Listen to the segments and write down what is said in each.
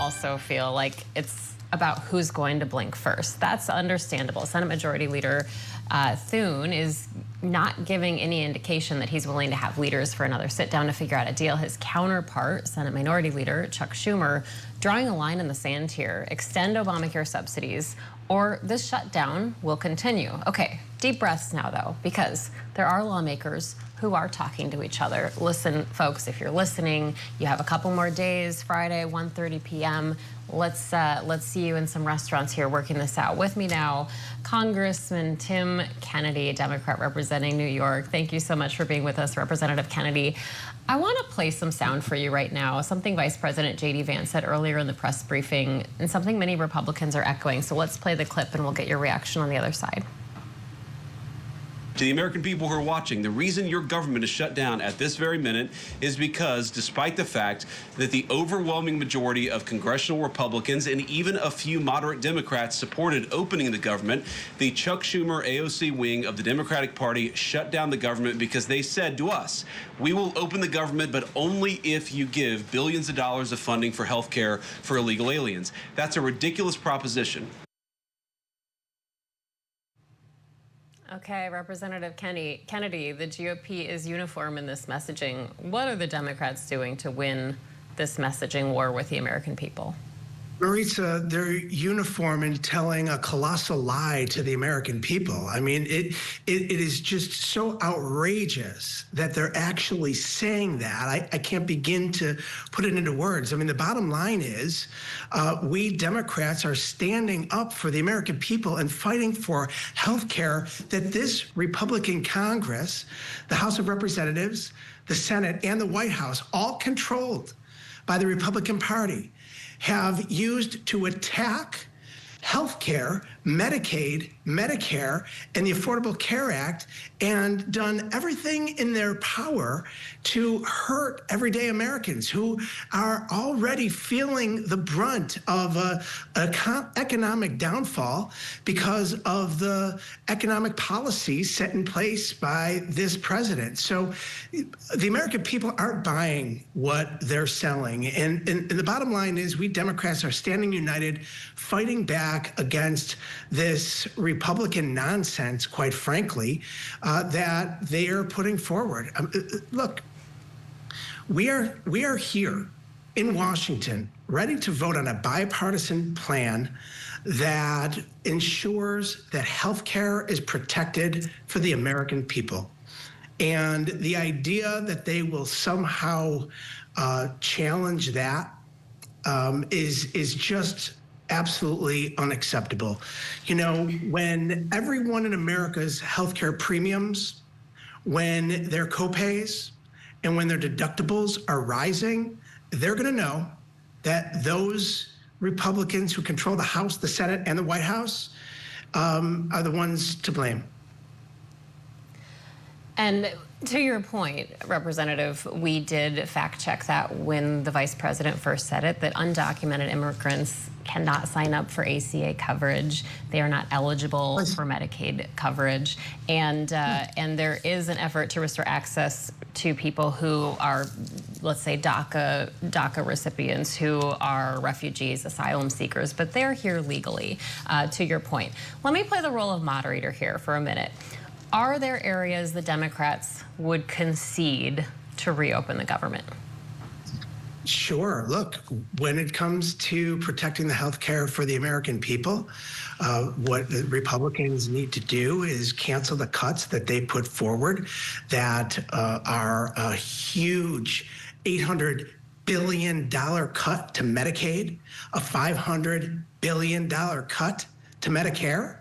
also feel like it's about who's going to blink first. That's understandable. Senate Majority Leader Thune is not giving any indication that he's willing to have leaders for another sit down to figure out a deal. His counterpart, Senate Minority Leader Chuck Schumer, drawing a line in the sand here: extend Obamacare subsidies or this shutdown will continue. Okay, deep breaths now though, because there are lawmakers who are talking to each other. Listen, folks, if you're listening, you have a couple more days. Friday, 1:30 p.m. Let's see you in some restaurants here working this out. With me now, Congressman Tim Kennedy, Democrat representing New York. Thank you so much for being with us, Representative Kennedy. I want to play some sound for you right now, something Vice President J.D. Vance said earlier in the press briefing, and something many Republicans are echoing. So let's play the clip and we'll get your reaction on the other side. To the American people who are watching, the reason your government is shut down at this very minute is because, despite the fact that the overwhelming majority of congressional Republicans and even a few moderate Democrats supported opening the government, the Chuck Schumer AOC wing of the Democratic Party shut down the government because they said to us, we will open the government, but only if you give billions of dollars of funding for health care for illegal aliens. That's a ridiculous proposition. Okay, Representative Kennedy, the GOP is uniform in this messaging. What are the Democrats doing to win this messaging war with the American people? Maritza, they're uniform in telling a colossal lie to the American people. I mean, it is just so outrageous that they're actually saying that. I can't begin to put it into words. I mean, the bottom line is we Democrats are standing up for the American people and fighting for health care that this Republican Congress, the House of Representatives, the Senate, and the White House, all controlled by the Republican Party, have used to attack health care, Medicaid, Medicare, and the Affordable Care Act, and done everything in their power to hurt everyday Americans who are already feeling the brunt of economic downfall because of the economic policies set in place by this president. So the American people aren't buying what they're selling. And the bottom line is we Democrats are standing united, fighting back against this Republican nonsense, quite frankly, that they are putting forward. Look, we are here in Washington, ready to vote on a bipartisan plan that ensures that health care is protected for the American people. And the idea that they will somehow challenge that is just absolutely unacceptable. You know, when everyone in America's healthcare premiums, when their copays, and when their deductibles are rising, they're going to know that those Republicans who control the House, the Senate, and the White House are the ones to blame. And to your point, Representative, we did fact check that when the Vice President first said it, that undocumented immigrants cannot sign up for ACA coverage. They are not eligible for Medicaid coverage. And there is an effort to restore access to people who are, let's say, DACA recipients, who are refugees, asylum seekers, but they're here legally, to your point. Let me play the role of moderator here for a minute. Are there areas the Democrats would concede to reopen the government? Sure. Look, when it comes to protecting the health care for the American people, what the Republicans need to do is cancel the cuts that they put forward that are a huge $800 billion cut to Medicaid, a $500 billion cut to Medicare,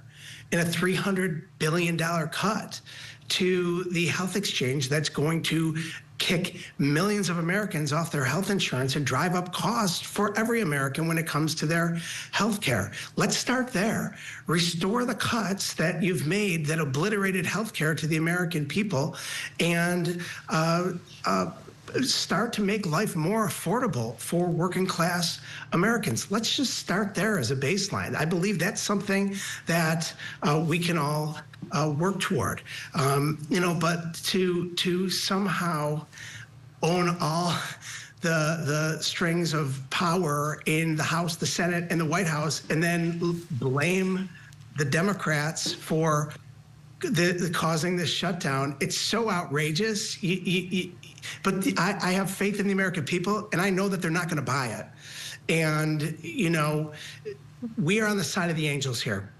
and a $300 billion cut to the health exchange that's going to kick millions of Americans off their health insurance and drive up costs for every American when it comes to their health care. Let's start there. Restore the cuts that you've made that obliterated health care to the American people, and start to make life more affordable for working class Americans. Let's just start there as a baseline. I believe that's something that we can all work toward. But to somehow own all the strings of power in the House, the Senate, and the White House, and then blame the Democrats for the causing this shutdown. It's so outrageous. But I have faith in the American people, and I know that they're not going to buy it. And, we are on the side of the angels here.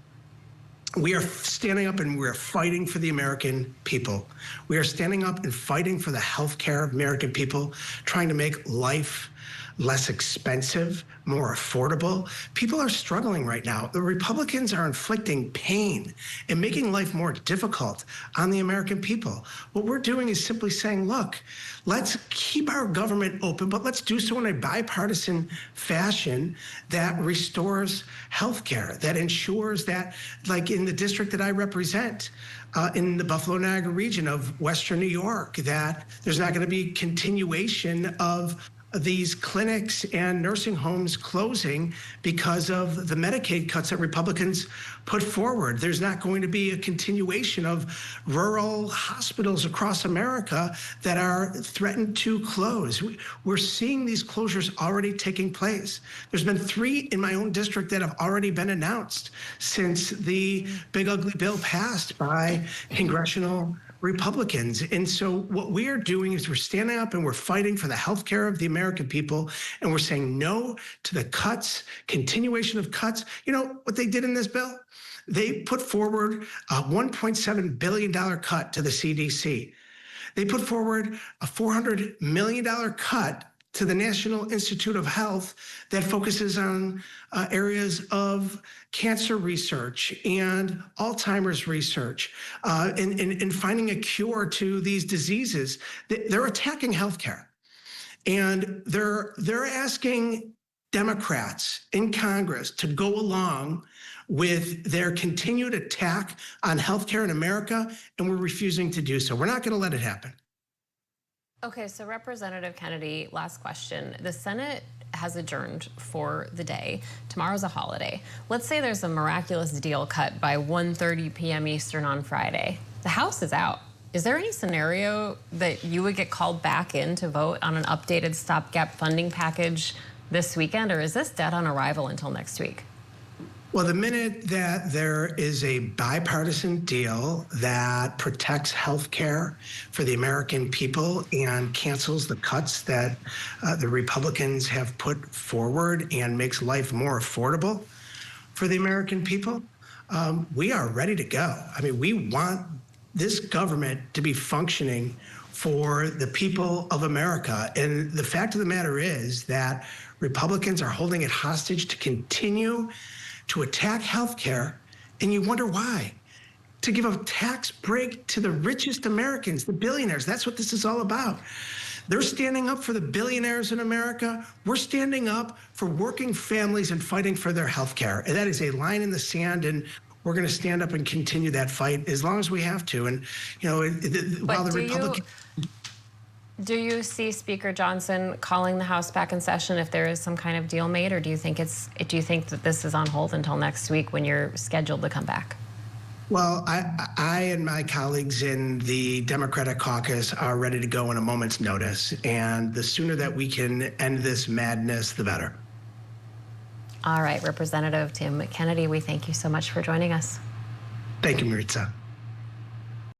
We are standing up and we're fighting for the American people. We are standing up and fighting for the health care of American people, trying to make life less expensive, more affordable. People are struggling right now. The Republicans are inflicting pain and making life more difficult on the American people. What we're doing is simply saying, look, let's keep our government open, but let's do so in a bipartisan fashion that restores health care, that ensures that, like in the district that I represent, in the Buffalo Niagara region of Western New York, that there's not going to be continuation of these clinics and nursing homes closing because of the Medicaid cuts that Republicans put forward. There's not going to be a continuation of rural hospitals across America that are threatened to close. We're seeing these closures already taking place. There's been 3 in my own district that have already been announced since the big ugly bill passed by congressional Republicans. And so what we are doing is we're standing up and we're fighting for the health care of the American people. And we're saying no to the cuts, continuation of cuts. You know what they did in this bill? They put forward a $1.7 billion cut to the CDC. They put forward a $400 million cut to the National Institute of Health that focuses on areas of cancer research and Alzheimer's research and finding a cure to these diseases. They're attacking healthcare. And they're asking Democrats in Congress to go along with their continued attack on healthcare in America, and we're refusing to do so. We're not going to let it happen. Okay, so Representative Kennedy, last question. The Senate has adjourned for the day. Tomorrow's a holiday. Let's say there's a miraculous deal cut by 1:30 p.m. Eastern on Friday. The House is out. Is there any scenario that you would get called back in to vote on an updated stopgap funding package this weekend, or is this dead on arrival until next week? Well, the minute that there is a bipartisan deal that protects health care for the American people and cancels the cuts that the Republicans have put forward and makes life more affordable for the American people, we are ready to go. I mean, we want this government to be functioning for the people of America. And the fact of the matter is that Republicans are holding it hostage to continue to attack health care, and you wonder why. To give a tax break to the richest Americans, the billionaires. That's what this is all about. They're standing up for the billionaires in America. We're standing up for working families and fighting for their health care. And that is a line in the sand, and we're going to stand up and continue that fight as long as we have to. And, while the Republicans... Do you see Speaker Johnson calling the House back in session if there is some kind of deal made, or do you think that this is on hold until next week when you're scheduled to come back? Well, I and my colleagues in the Democratic caucus are ready to go on a moment's notice, and the sooner that we can end this madness, the better. All right, Representative Tim Kennedy, we thank you so much for joining us. Thank you, Maritza.